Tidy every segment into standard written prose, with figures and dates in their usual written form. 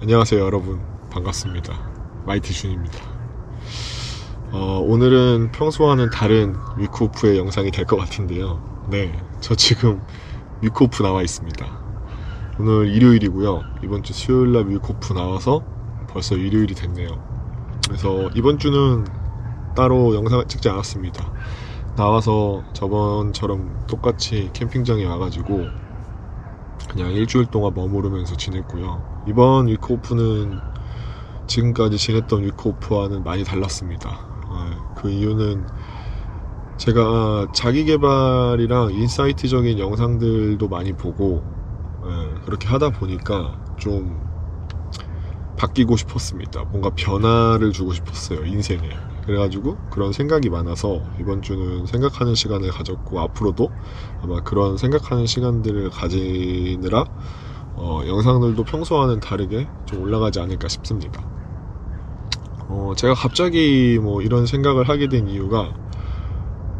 안녕하세요 여러분, 반갑습니다. 마이티준입니다. 오늘은 평소와는 다른 위크오프의 영상이 될 것 같은데요. 네, 저 지금 위크오프 나와 있습니다. 오늘 일요일이고요. 이번 주 수요일날 위크오프 나와서 벌써 일요일이 됐네요. 그래서 이번 주는 따로 영상을 찍지 않았습니다. 나와서 저번처럼 똑같이 캠핑장에 와가지고 그냥 일주일 동안 머무르면서 지냈고요. 이번 위크오프는 지금까지 지냈던 위크오프와는 많이 달랐습니다. 그 이유는 제가 자기계발이랑 인사이트적인 영상들도 많이 보고 그렇게 하다 보니까 좀 바뀌고 싶었습니다. 뭔가 변화를 주고 싶었어요, 인생에. 그래가지고 그런 생각이 많아서 이번 주는 생각하는 시간을 가졌고, 앞으로도 아마 그런 생각하는 시간들을 가지느라 영상들도 평소와는 다르게 좀 올라가지 않을까 싶습니다. 제가 갑자기 이런 생각을 하게 된 이유가,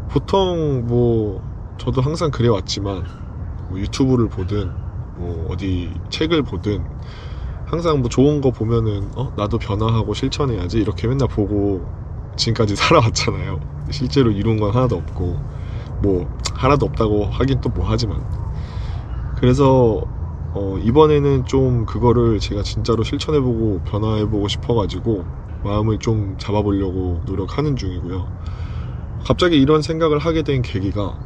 보통 저도 항상 그래왔지만 유튜브를 보든 어디 책을 보든 항상 좋은 거 보면은 나도 변화하고 실천해야지 이렇게 맨날 보고 지금까지 살아왔잖아요. 실제로 이룬 건 하나도 없고, 하나도 없다고 하긴 또 하지만, 그래서 이번에는 좀 그거를 제가 진짜로 실천해보고 변화해보고 싶어가지고 마음을 좀 잡아보려고 노력하는 중이고요. 갑자기 이런 생각을 하게 된 계기가,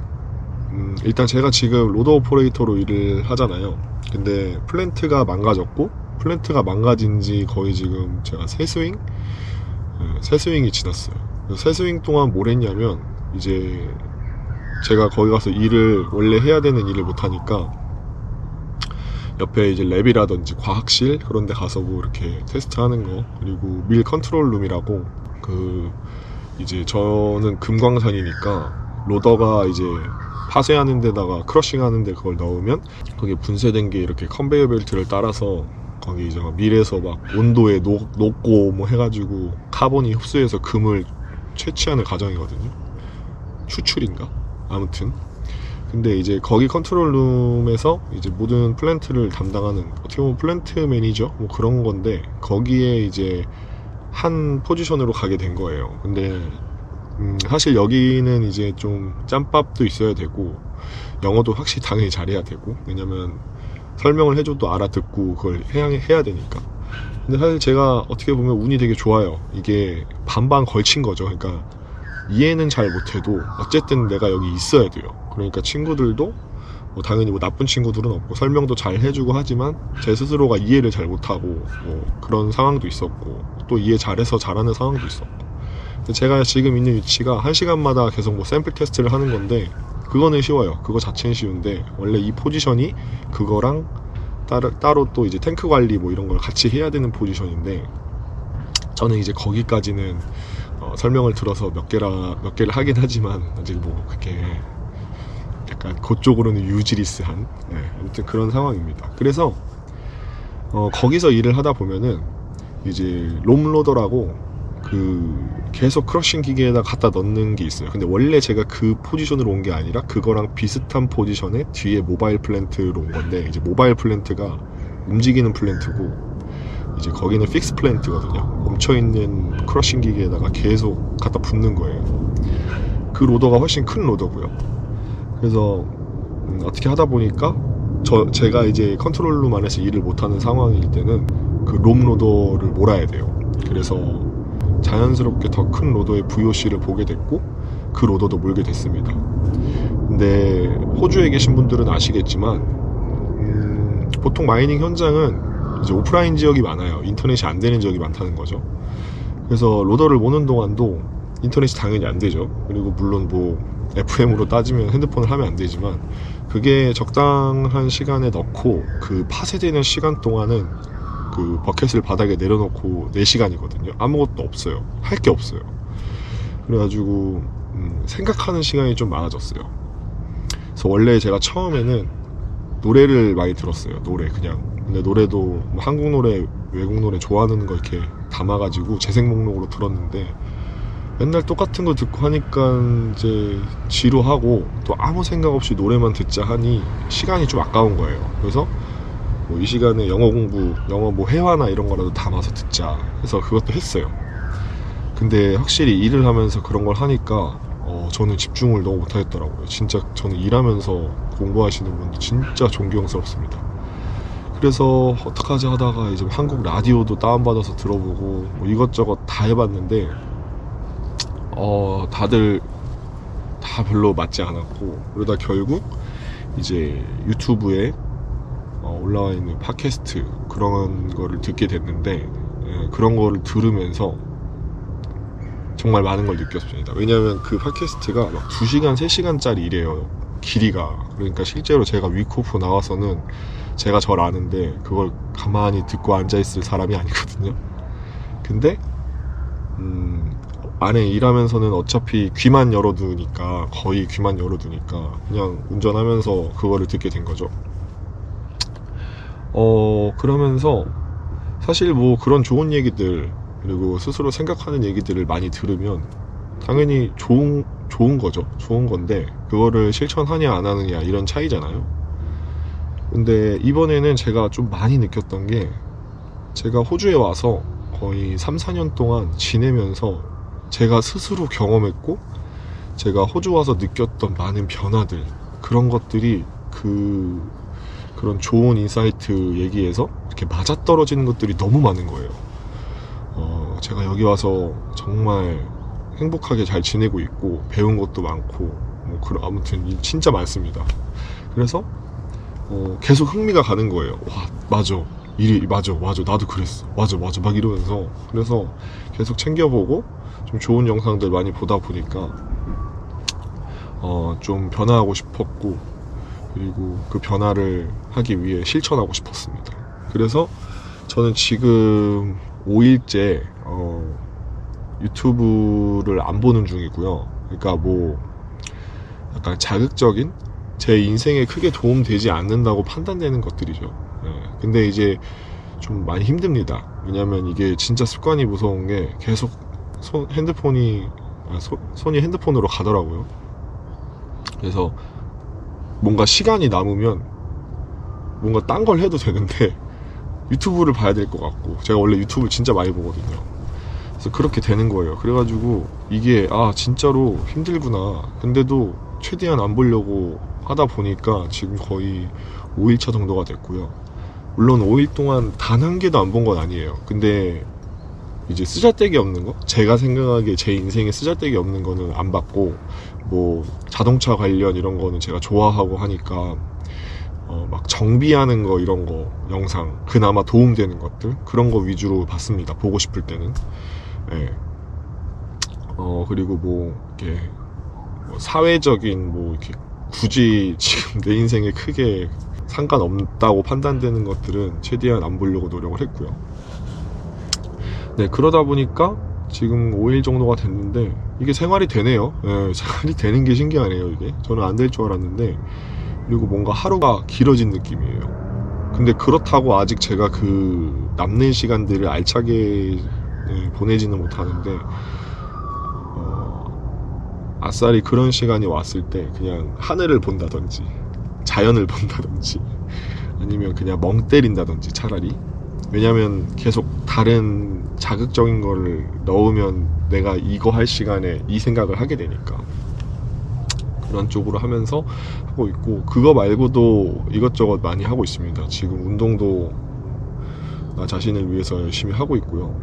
일단 제가 지금 로드 오퍼레이터로 일을 하잖아요. 근데 플랜트가 망가졌고, 플랜트가 망가진 지 거의 지금 제가 세 스윙이 지났어요. 세 스윙 동안 뭘 했냐면, 이제 제가 거기 가서 원래 해야 되는 일을 못하니까 옆에 이제 랩이라든지 과학실 그런 데 가서 이렇게 테스트하는 거, 그리고 밀 컨트롤 룸이라고, 이제 저는 금광산이니까 로더가 이제 파쇄하는 데다가 크러싱 하는 데 그걸 넣으면 거기에 분쇄된 게 이렇게 컨베이어 벨트를 따라서 거기 이제 밀에서 온도에 녹고 해가지고 카본이 흡수해서 금을 채취하는 과정이거든요. 추출인가? 아무튼 근데 이제 거기 컨트롤룸에서 이제 모든 플랜트를 담당하는, 어떻게 보면 플랜트 매니저 그런 건데, 거기에 이제 한 포지션으로 가게 된 거예요. 근데 사실 여기는 이제 좀 짬밥도 있어야 되고, 영어도 확실히 당연히 잘해야 되고, 왜냐면 설명을 해줘도 알아듣고 그걸 해야 되니까. 근데 사실 제가 어떻게 보면 운이 되게 좋아요. 이게 반반 걸친 거죠. 그러니까 이해는 잘 못해도 어쨌든 내가 여기 있어야 돼요. 그러니까 친구들도 당연히 나쁜 친구들은 없고, 설명도 잘 해주고 하지만 제 스스로가 이해를 잘 못하고 그런 상황도 있었고, 또 이해 잘해서 잘하는 상황도 있었고. 근데 제가 지금 있는 위치가 1시간마다 계속 샘플 테스트를 하는 건데, 그거는 쉬워요. 그거 자체는 쉬운데, 원래 이 포지션이 그거랑 따로 또 이제 탱크 관리 이런 걸 같이 해야 되는 포지션인데, 저는 이제 거기까지는 설명을 들어서 몇 개를 하긴 하지만 아직 그렇게 약간 그쪽으로는 유지리스한, 아무튼 그런 상황입니다. 그래서 거기서 일을 하다 보면은 이제 롬로더라고 계속 크러싱 기계에다 갖다 넣는 게 있어요. 근데 원래 제가 그 포지션으로 온 게 아니라 그거랑 비슷한 포지션에 뒤에 모바일 플랜트로 온 건데, 이제 모바일 플랜트가 움직이는 플랜트고, 이제 거기는 픽스 플랜트거든요. 멈춰있는 크러싱 기계에다가 계속 갖다 붓는 거예요. 그 로더가 훨씬 큰 로더고요. 그래서 어떻게 하다 보니까 제가 이제 컨트롤룸 안에서 일을 못하는 상황일 때는 그 롬 로더를 몰아야 돼요. 그래서 자연스럽게 더 큰 로더의 VOC를 보게 됐고, 그 로더도 몰게 됐습니다. 근데 호주에 계신 분들은 아시겠지만 보통 마이닝 현장은 이제 오프라인 지역이 많아요. 인터넷이 안 되는 지역이 많다는 거죠. 그래서 로더를 모는 동안도 인터넷이 당연히 안 되죠. 그리고 물론 FM으로 따지면 핸드폰을 하면 안 되지만, 그게 적당한 시간에 넣고 그 파쇄되는 시간 동안은 그 버켓을 바닥에 내려놓고 4시간이거든요. 아무것도 없어요. 할 게 없어요. 그래가지고 생각하는 시간이 좀 많아졌어요. 그래서 원래 제가 처음에는 노래를 많이 들었어요. 근데 노래도 한국 노래, 외국 노래 좋아하는 거 이렇게 담아가지고 재생 목록으로 들었는데, 맨날 똑같은 거 듣고 하니까 이제 지루하고, 또 아무 생각 없이 노래만 듣자 하니 시간이 좀 아까운 거예요. 그래서 뭐 이 시간에 영어 공부, 영어 뭐 회화나 이런 거라도 담아서 듣자 해서 그것도 했어요. 근데 확실히 일을 하면서 그런 걸 하니까 저는 집중을 너무 못하겠더라고요. 진짜 저는 일하면서 공부하시는 분들 진짜 존경스럽습니다. 그래서 어떡하지 하다가 이제 한국 라디오도 다운받아서 들어보고 뭐 이것저것 다 해봤는데 다들 다 별로 맞지 않았고, 그러다 결국 이제 유튜브에 올라와 있는 팟캐스트 그런 거를 듣게 됐는데, 그런 거를 들으면서 정말 많은 걸 느꼈습니다. 왜냐하면 그 팟캐스트가 막 2시간, 3시간짜리 이래요, 길이가. 그러니까 실제로 제가 위크오프 나와서는 제가 절 아는데 그걸 가만히 듣고 앉아있을 사람이 아니거든요. 근데 안에 일하면서는 어차피 귀만 열어두니까, 거의 귀만 열어두니까 그냥 운전하면서 그거를 듣게 된 거죠. 그러면서 사실 뭐 그런 좋은 얘기들, 그리고 스스로 생각하는 얘기들을 많이 들으면 당연히 좋은 거죠. 좋은 건데 그거를 실천하냐 안 하느냐 이런 차이잖아요. 근데 이번에는 제가 좀 많이 느꼈던 게, 제가 호주에 와서 거의 3-4년 동안 지내면서 제가 스스로 경험했고 제가 호주 와서 느꼈던 많은 변화들, 그런 것들이 그런 좋은 인사이트 얘기에서 이렇게 맞아떨어지는 것들이 너무 많은 거예요. 제가 여기 와서 정말 행복하게 잘 지내고 있고 배운 것도 많고 아무튼 진짜 많습니다. 그래서 계속 흥미가 가는 거예요. 와, 맞아, 맞아, 나도 그랬어, 맞아 막 이러면서. 그래서 계속 챙겨보고 좀 좋은 영상들 많이 보다 보니까 좀 변화하고 싶었고, 그리고 그 변화를 하기 위해 실천하고 싶었습니다. 그래서 저는 지금 5일째 유튜브를 안 보는 중이고요. 그러니까 뭐 약간 자극적인, 제 인생에 크게 도움되지 않는다고 판단되는 것들이죠. 근데 이제 좀 많이 힘듭니다. 왜냐면 이게 진짜 습관이 무서운 게, 계속 손이 핸드폰으로 가더라고요. 그래서 뭔가 시간이 남으면 뭔가 딴 걸 해도 되는데 유튜브를 봐야 될 것 같고, 제가 원래 유튜브를 진짜 많이 보거든요. 그래서 그렇게 되는 거예요. 그래가지고 이게 진짜로 힘들구나. 근데도 최대한 안 보려고 하다 보니까 지금 거의 5일차 정도가 됐고요. 물론 5일 동안 단 한 개도 안 본 건 아니에요. 근데 이제 쓰잘데기 없는 거, 제가 생각하기에 제 인생에 쓰잘데기 없는 거는 안 봤고, 뭐 자동차 관련 이런 거는 제가 좋아하고 하니까 막 정비하는 거 이런 거 영상, 그나마 도움되는 것들, 그런 거 위주로 봤습니다. 보고 싶을 때는. 그리고 뭐 이렇게 사회적인 뭐 이렇게 굳이 지금 내 인생에 크게 상관없다고 판단되는 것들은 최대한 안 보려고 노력을 했고요. 네, 그러다 보니까 지금 5일 정도가 됐는데 이게 생활이 되네요. 생활이 되는 게 신기하네요. 이게 저는 안 될 줄 알았는데, 그리고 뭔가 하루가 길어진 느낌이에요. 근데 그렇다고 아직 제가 그 남는 시간들을 알차게 보내지는 못하는데, 아싸리 그런 시간이 왔을 때 그냥 하늘을 본다든지 자연을 본다든지 아니면 그냥 멍 때린다든지 차라리. 왜냐면 계속 다른 자극적인 거를 넣으면 내가 이거 할 시간에 이 생각을 하게 되니까 그런 쪽으로 하면서 하고 있고, 그거 말고도 이것저것 많이 하고 있습니다. 지금 운동도 나 자신을 위해서 열심히 하고 있고요.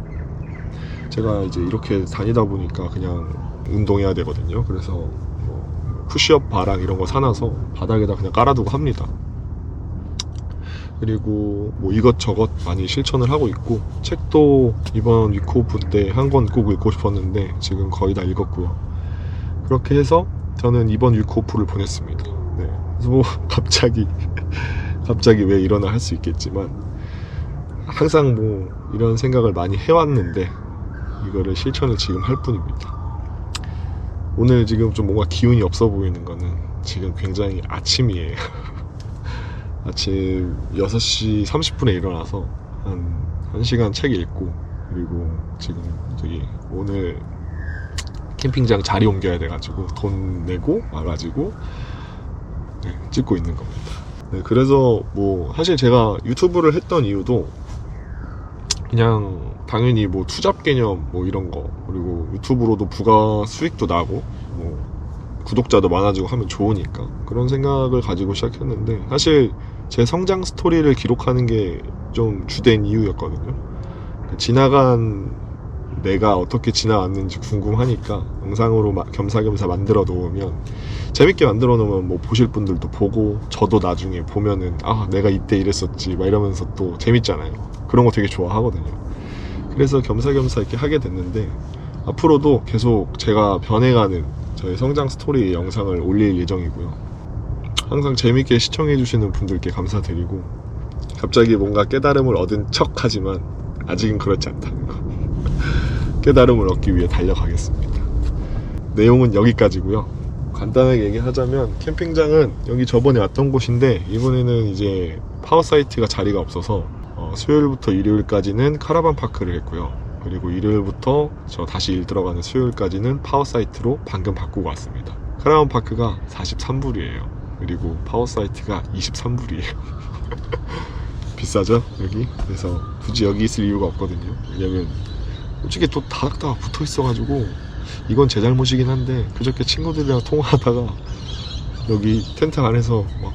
제가 이제 이렇게 다니다 보니까 그냥 운동해야 되거든요. 그래서 뭐 푸시업 바랑 이런 거 사놔서 바닥에다 그냥 깔아두고 합니다. 그리고 뭐 이것저것 많이 실천을 하고 있고, 책도 이번 위크오프 때 한 권 꼭 읽고 싶었는데 지금 거의 다 읽었고요. 그렇게 해서 저는 이번 위크오프를 보냈습니다. 네. 그래서 뭐 갑자기 왜 이러나 할 수 있겠지만, 항상 뭐 이런 생각을 많이 해왔는데 이거를 실천을 지금 할 뿐입니다. 오늘 지금 좀 뭔가 기운이 없어 보이는 거는 지금 굉장히 아침이에요. 아침 6시 30분에 일어나서 한 1시간 책 읽고, 그리고 지금 저기 오늘 캠핑장 자리 옮겨야 돼가지고 돈 내고 와가지고 찍고 있는 겁니다. 네, 그래서 뭐 사실 제가 유튜브를 했던 이유도 그냥 당연히 뭐 투잡 개념 뭐 이런 거, 그리고 유튜브로도 부가 수익도 나고 뭐 구독자도 많아지고 하면 좋으니까 그런 생각을 가지고 시작했는데, 사실 제 성장 스토리를 기록하는 게 좀 주된 이유였거든요. 지나간 내가 어떻게 지나왔는지 궁금하니까 영상으로 겸사겸사 만들어 놓으면, 재밌게 만들어 놓으면 뭐 보실 분들도 보고 저도 나중에 보면은 아 내가 이때 이랬었지 막 이러면서 또 재밌잖아요. 그런 거 되게 좋아하거든요. 그래서 겸사겸사 이렇게 하게 됐는데, 앞으로도 계속 제가 변해가는 저의 성장 스토리 영상을 올릴 예정이고요. 항상 재밌게 시청해 주시는 분들께 감사드리고, 갑자기 뭔가 깨달음을 얻은 척 하지만 아직은 그렇지 않다는 거. 깨달음을 얻기 위해 달려가겠습니다. 내용은 여기까지고요. 간단하게 얘기하자면, 캠핑장은 여기 저번에 왔던 곳인데 이번에는 이제 파워사이트가 자리가 없어서 수요일부터 일요일까지는 카라반 파크를 했고요. 그리고 일요일부터 저 다시 일 들어가는 수요일까지는 파워사이트로 방금 바꾸고 왔습니다. 카라반 파크가 43불이에요. 그리고 파워사이트가 23불이에요. 비싸죠 여기? 그래서 굳이 여기 있을 이유가 없거든요. 왜냐면 솔직히 또 다닥다닥 붙어 있어가지고, 이건 제 잘못이긴 한데 그저께 친구들이랑 통화하다가 여기 텐트 안에서 막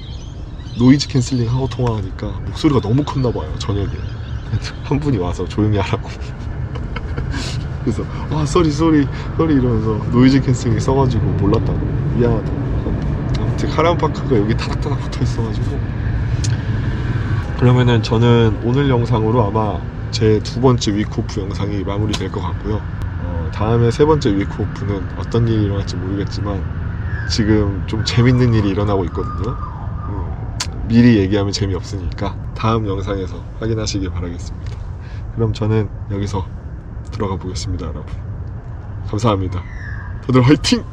노이즈 캔슬링 하고 통화하니까 목소리가 너무 컸나봐요. 저녁에 한 분이 와서 조용히 하라고. 그래서 아 쏘리 이러면서 노이즈 캔슬링 써가지고 몰랐다고, 미안하다고. 아무튼 카라반파크가 여기 다닥다닥 붙어 있어가지고, 그러면은 저는 오늘 영상으로 아마 제 두 번째 위크오프 영상이 마무리 될 것 같고요. 다음에 세 번째 위크오프는 어떤 일이 일어날지 모르겠지만 지금 좀 재밌는 일이 일어나고 있거든요. 미리 얘기하면 재미없으니까 다음 영상에서 확인하시길 바라겠습니다. 그럼 저는 여기서 들어가 보겠습니다, 여러분. 감사합니다. 다들 화이팅!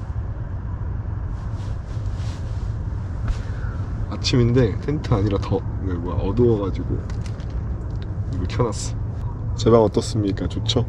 아침인데 텐트 아니라 어두워가지고 이거 켜놨어. 제 방 어떻습니까? 좋죠?